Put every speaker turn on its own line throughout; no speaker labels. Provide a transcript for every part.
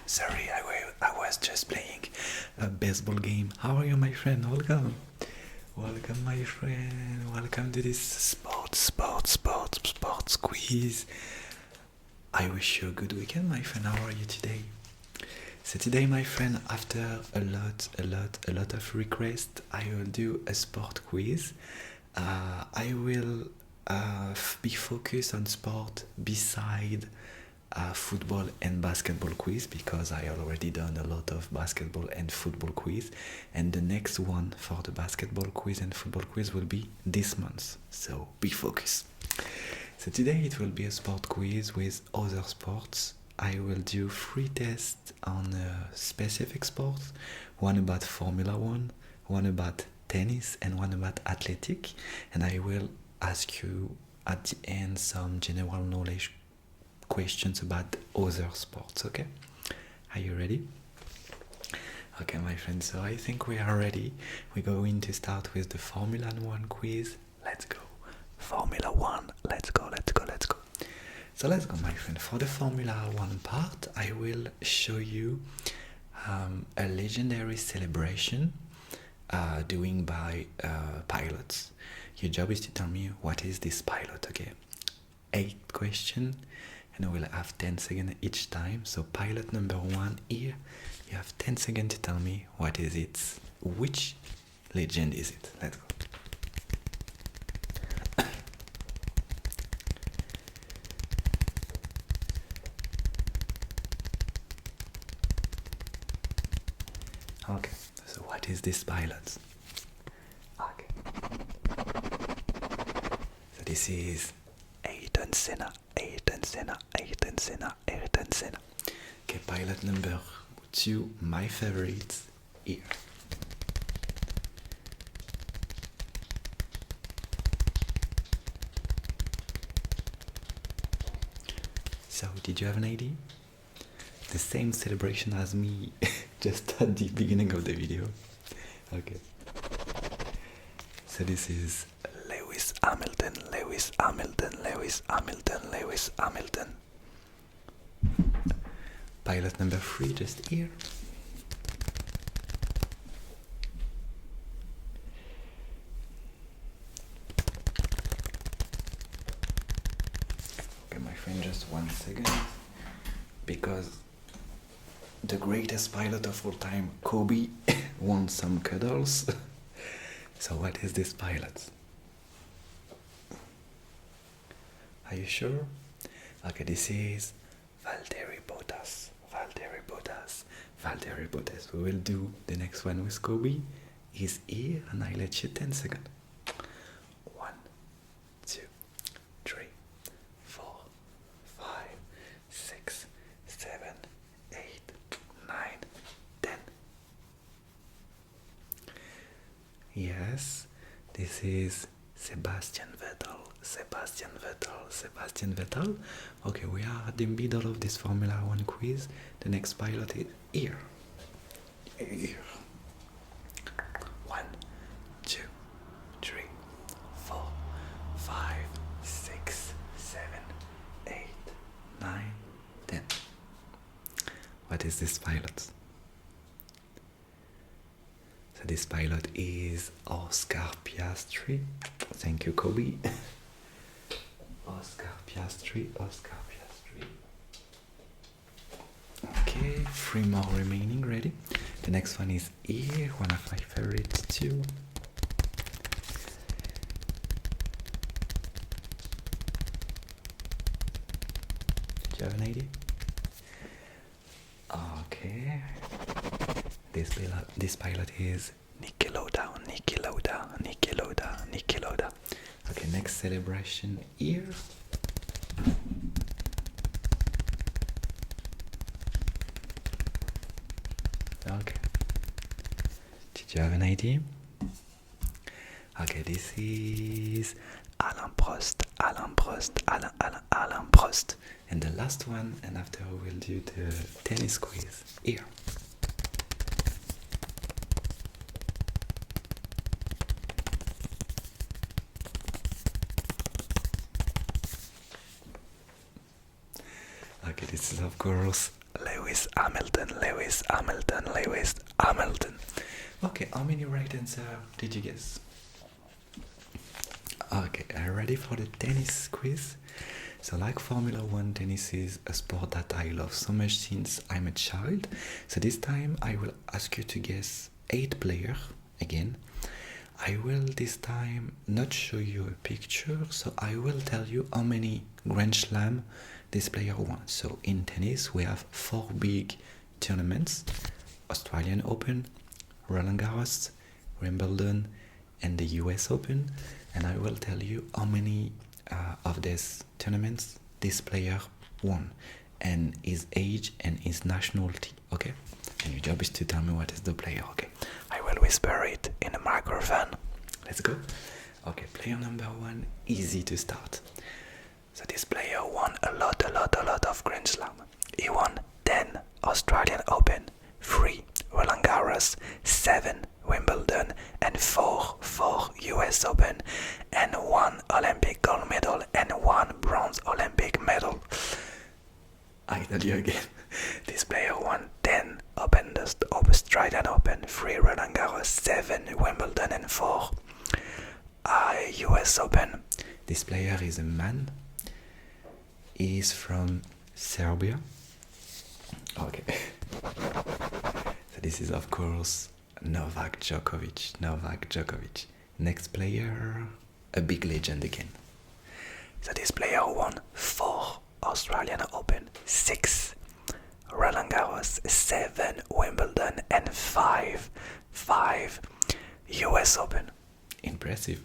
Sorry, I was just playing a baseball game. How are you, my friend? Welcome. Welcome, my friend. Welcome to this sports quiz. I wish you a good weekend, my friend. How are you today? So today, my friend, after a lot of requests, I will do a sport quiz. I will be focused on sport beside football and basketball quiz because I already done a lot of basketball and football quiz, and the next one for the basketball quiz and football quiz will be this month. So be focused. So today it will be a sport quiz with other sports. I will do 3 tests on specific sports, one about Formula One, one about tennis, and one about athletic, and I will ask you at the end some general knowledge questions about other sports. Okay, are you ready? Okay, my friends, so I think we are ready. We're going to start with the Formula One quiz. Let's go. Formula One, let's go. So let's go, my friend. For the Formula One part, I will show you a legendary celebration doing by pilots. Your job is to tell me what is this pilot, okay? 8 questions, and we'll have 10 seconds each time. So pilot number 1 here, you have 10 seconds to tell me what is it, which legend is it. Let's go. Okay, so what is this pilot? Okay. So this is Ayrton Senna. Okay, pilot number 2, my favorite, here. So, did you have an idea? The same celebration as me just at the beginning of the video. Okay. So this is Lewis Hamilton. Pilot number 3 just here. Okay, my friend, just 1 second. Because the greatest pilot of all time, Kobe, wants some cuddles. So what is this pilot? Are you sure? Okay, this is Valtteri Bottas. We will do the next one with Kobe. He's here, and I let you 10 seconds. 1, 2, 3, 4, 5, 6, 7, 8, 9, 10. Yes, this is Sebastian Vettel. Okay, we are at the middle of this Formula One quiz. The next pilot is here. 1, 2, 3, 4, 5, 6, 7, 8, 9, 10. What is this pilot? So this pilot is Oscar Piastri. Thank you, Kobe. Oscar Piastri. Okay, 3 more remaining. Ready? The next one is here, one of my favorites too. Do you have an idea? Okay. This pilot is Niki Lauda. Okay, next celebration here. Okay. Did you have an idea? Okay, this is Alain Prost. And the last one, and after we'll do the tennis quiz here. Okay, this is of course Lewis Hamilton, Lewis Hamilton, Lewis Hamilton. Okay, how many right answer did you guess? Okay, are you ready for the tennis quiz? So like Formula 1, tennis is a sport that I love so much since I'm a child. So this time I will ask you to guess 8 players again. I will this time not show you a picture, so I will tell you how many Grand Slam this player won. So in tennis we have 4 big tournaments: Australian Open, Roland Garros, Wimbledon, and the US Open. And I will tell you how many of these tournaments this player won, and his age and his nationality, okay? And your job is to tell me what is the player, okay? I will whisper it in the microphone. Let's go. Okay, player number 1, easy to start. So this player won a lot of Grand Slam. He won 10 Australian Open, 3 Roland Garros, 7 Wimbledon, and 4 US Open, and 1 Olympic gold medal and 1 bronze Olympic medal. I tell you again, this player won 10 Australian Open, 3 Roland Garros, 7 Wimbledon, and 4 US Open. This player is a man. He is from Serbia. Okay. So this is of course Novak Djokovic. Next player, a big legend again. So this player won 4 Australian Open, 6 Roland Garros, 7 Wimbledon, and 5 US Open. Impressive.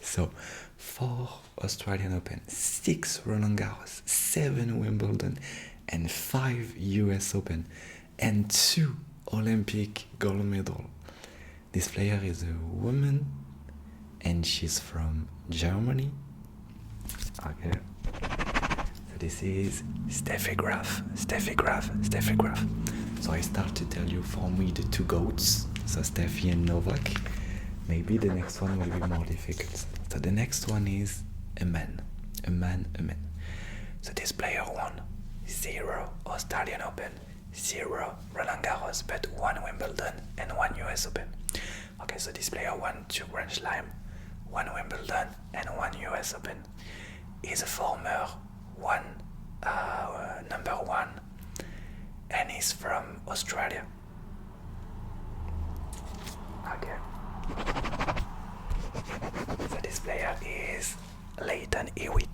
So 4 Australian Open, 6 Roland Garros, 7 Wimbledon, and 5 US Open, and 2 Olympic gold medal. This player is a woman and she's from Germany. Okay. So this is Steffi Graf. So I start to tell you for me the 2 goats, so Steffi and Novak. Maybe the next one will be more difficult. So the next one is a man. So this player won 0 Australian Open, 0 Roland Garros, but 1 Wimbledon and 1 US Open. Okay, so this player won 2 Grand Slam, 1 Wimbledon and 1 US Open. He's a former number 1, and he's from Australia. Okay. So this player is Leighton Hewitt.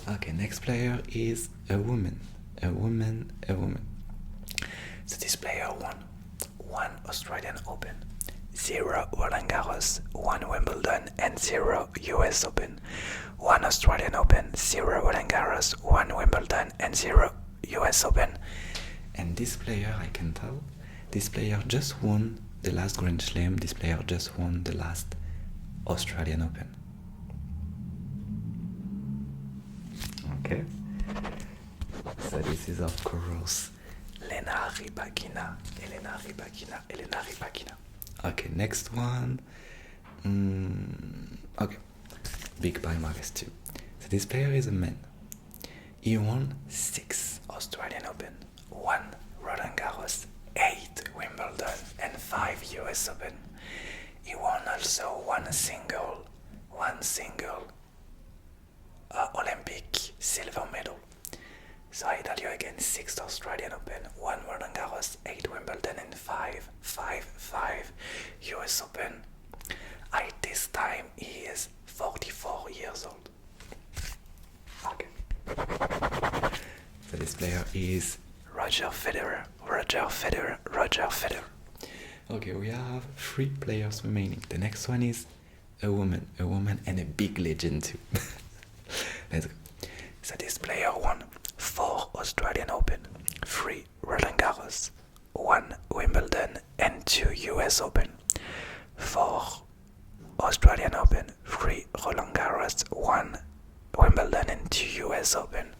Okay, next player is a woman. So this player won 1 Australian Open, 0 Roland Garros, 1 Wimbledon, and 0 US Open. 1 Australian Open, 0 Roland Garros, 1 Wimbledon, and 0 US Open. And this player, I can tell, this player just won the last Grand Slam. This player just won the last Australian Open. Okay. So this is of course Elena Rybakina. Okay, next one. Okay, big palmarès too. So this player is a man. He won 6 Australian Open, 1 Roland Garros, 8 Wimbledon, and 5 US Open. He won also one single Olympic silver medal. So I tell you again, 6 Australian Open, 1 Roland Garros, 8 Wimbledon, and 5 US Open. At this time he is 44 years old. Okay. So this player is Roger Federer. Okay, we have 3 players remaining. The next one is a woman and a big legend too. Let's go. So this player won 4 Australian Open, 3 Roland Garros, 1 Wimbledon, and 2 US Open. 4 Australian Open, 3 Roland Garros, 1 Wimbledon, and 2 US Open.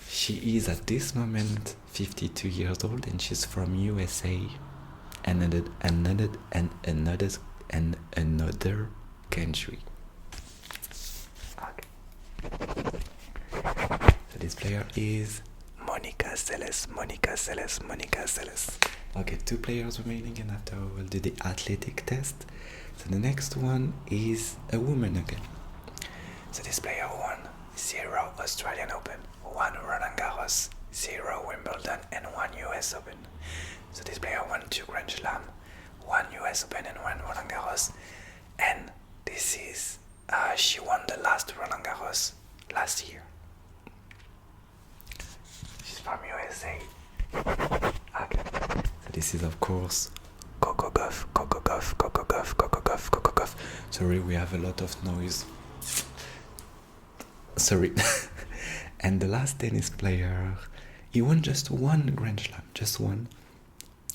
She is at this moment 52 years old and she's from USA and another country. Okay. this player is Monica Seles. Monica Seles. Monica Seles. Okay, 2 players remaining, and after we'll do the athletic test. So the next one is a woman again. So this player won 0 Australian Open, 1 Roland Garros, 0 Wimbledon, and 1 US Open. So this player won 2 Grand Slam, 1 US Open and 1 Roland Garros. And this is, she won the last Roland Garros last year. She's from USA. Okay. So this is of course Coco Gauff, Coco Gauff, Coco Gauff, Coco Gauff, Coco Gauff. Sorry, we have a lot of noise. Sorry. And the last tennis player, he won just 1 Grand Slam, just 1.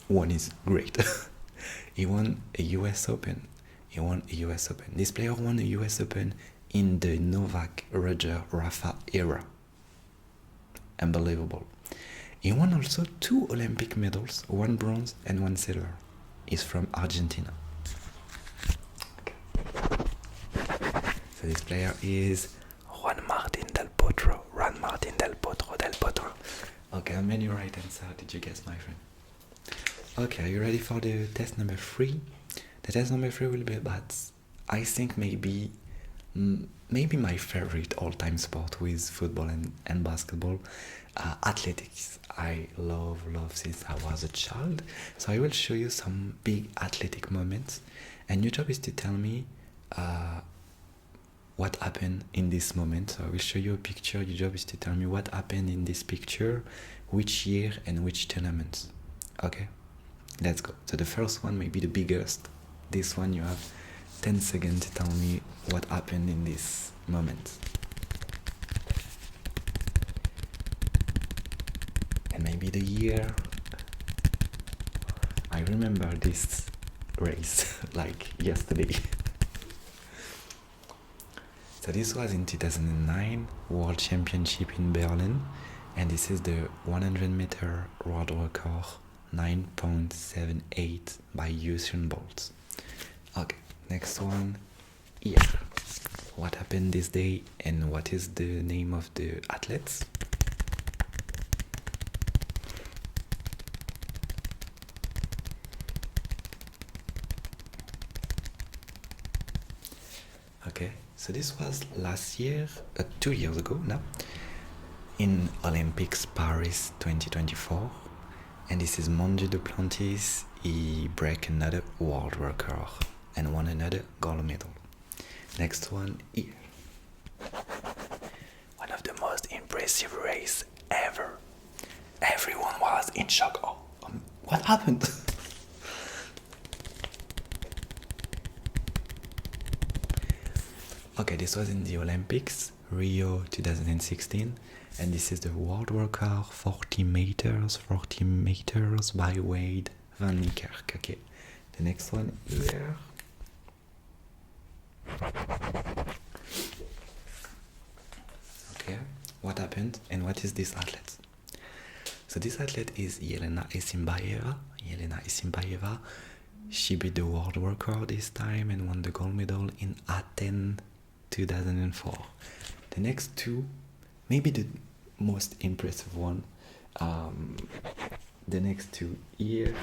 1 is great. He won a US Open. He won a US Open. This player won a US Open in the Novak, Roger, Rafa era. Unbelievable. He won also 2 Olympic medals, 1 bronze and 1 silver. He's from Argentina. Okay. So this player is Juan Martín del Potro. Juan Martín del Potro, del Potro. Okay, how many right answer did you guess, my friend? Okay, are you ready for the test number 3? The test number 3 will be about, I think, maybe my favorite all-time sport with football and basketball, athletics. I love since I was a child. So I will show you some big athletic moments, and your job is to tell me what happened in this moment. So I will show you a picture. Your job is to tell me what happened in this picture, which year and which tournament. Okay, let's go. So the first one may be the biggest. This one you have 10 seconds to tell me what happened in this moment. And maybe the year. I remember this race like yesterday. So this was in 2009 World Championship in Berlin, and this is the 100-meter world record, 9.78 by Usain Bolt. Okay, next one, year. What happened this day and what is the name of the athletes? Okay, so this was last year, 2 years ago now, in Olympics Paris 2024, and this is Mondial Duplantis. He broke another world record and won another gold medal. Next one, here. One of the most impressive race ever. Everyone was in shock. Oh, what happened? Okay, this was in the Olympics, Rio 2016, and this is the world record, 40 meters by Wade van Niekerk. Okay, the next one here. Okay, what happened and what is this athlete? So this athlete is Jelena Isinbayeva. She beat the world record this time and won the gold medal in Athens 2004. The next two, maybe the most impressive one, the next two here.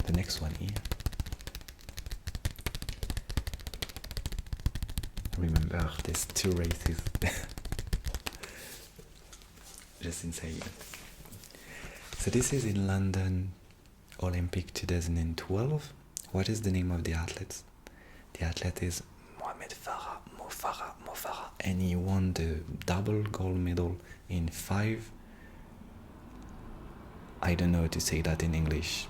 The next one here. Remember, there's 2 races. Just insane. So this is in London Olympic 2012. What is the name of the athlete? The athlete is Mohamed Mo Farah, and he won the double gold medal in 5, I don't know how to say that in English,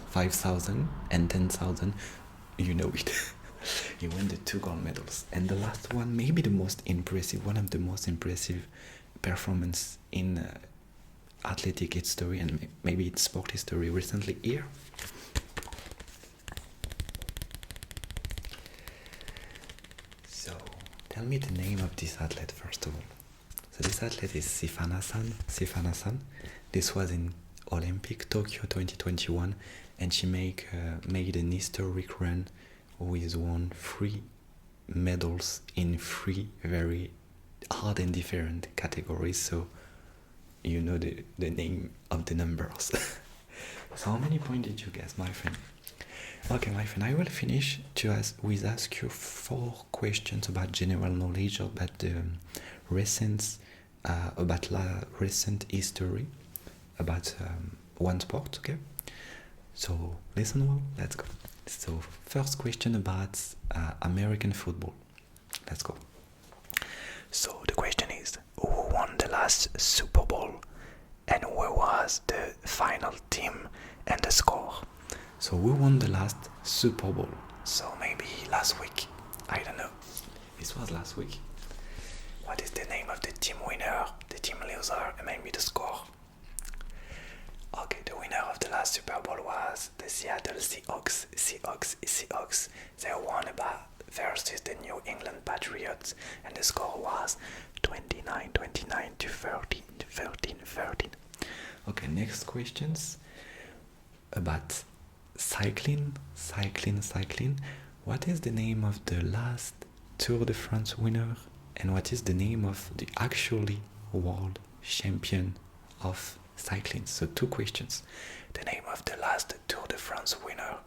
5,000 and 10,000, you know it. He won the 2 gold medals. And the last one, maybe the most impressive, one of the most impressive performance in athletic history and maybe it's sport history recently here. So tell me the name of this athlete first of all. So this athlete is Sifan Hassan. This was in Olympic Tokyo 2021, and she made an historic run with won 3 medals in 3 very hard and different categories, so you know the name of the numbers. So how many points did you guess, my friend? Okay, my friend, I will finish with ask you 4 questions about general knowledge about the recent recent history about one sport. Okay, so listen well. Let's go. So first question about American football. Let's go. So the question is, who won the last Super Bowl, and who was the final team and the score? So who won the last Super Bowl? So maybe last week. I don't know. This was last week. What is the name of the team winner, the team loser, and maybe the score? Okay, the winner of the last Super Bowl was the Seattle Seahawks. Seahawks. They won about versus the New England Patriots, and the score was 29 to 13. Okay, next questions about cycling. What is the name of the last Tour de France winner, and what is the name of the actually world champion of cycling? So 2 questions. The name of the last Tour de France winner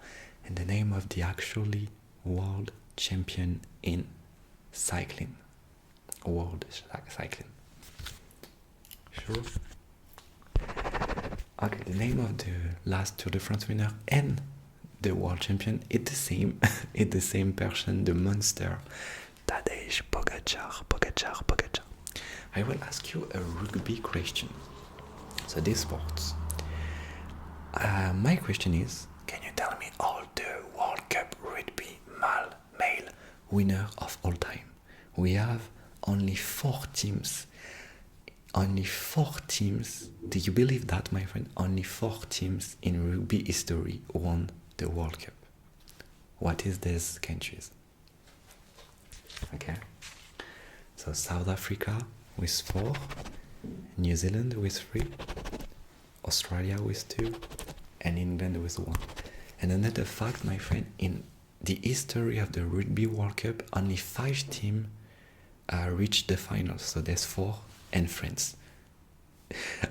and the name of the actually world champion in cycling. World cycling. Sure? Okay, the name of the last Tour de France winner and the world champion is the same. It's the same person, the monster. Tadej Pogacar. I will ask you a rugby question. So this sports. My question is, can you tell me all the World Cup rugby male winner of all time? We have only 4 teams. Only 4 teams. Do you believe that, my friend? Only 4 teams in rugby history won the World Cup. What is these countries? Okay. So South Africa with 4, New Zealand with 3, Australia with 2, and England with 1. And another fact, my friend, in the history of the Rugby World Cup, only 5 teams reached the finals. So there's 4 and France.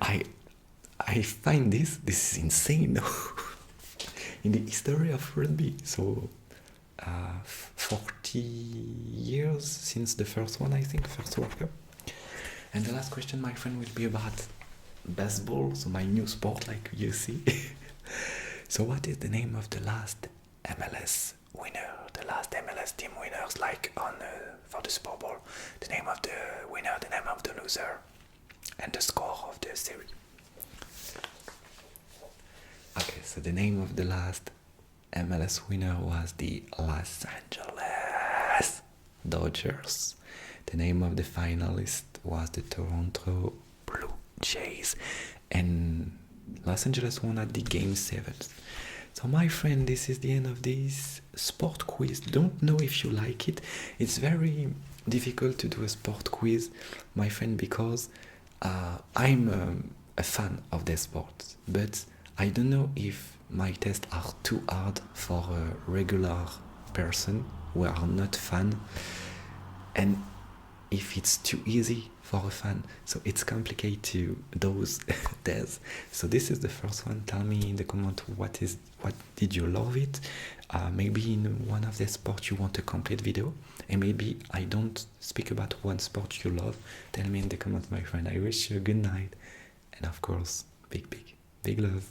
I find this is insane in the history of rugby. So 40 years since the first one, I think, first World Cup. And the last question, my friend, will be about baseball, so my new sport, like you see. So what is the name of the last MLS winner, the last MLS team winners, like on for the Super Bowl? The name of the winner, the name of the loser, and the score of the series. Okay, so the name of the last MLS winner was the Los Angeles Dodgers. The name of the finalist was the Toronto Blue Jays, and Los Angeles won at the game 7. So my friend, this is the end of this sport quiz. Don't know if you like it. It's very difficult to do a sport quiz, my friend, because I'm a fan of the sport, but I don't know if my tests are too hard for a regular person who are not fan, and if it's too easy for a fan. So it's complicated to those tests. So this is the first one. Tell me in the comment what did you love it. Maybe in one of the sports you want a complete video, and maybe I don't speak about one sport you love. Tell me in the comments, my friend. I wish you a good night, and of course, big love.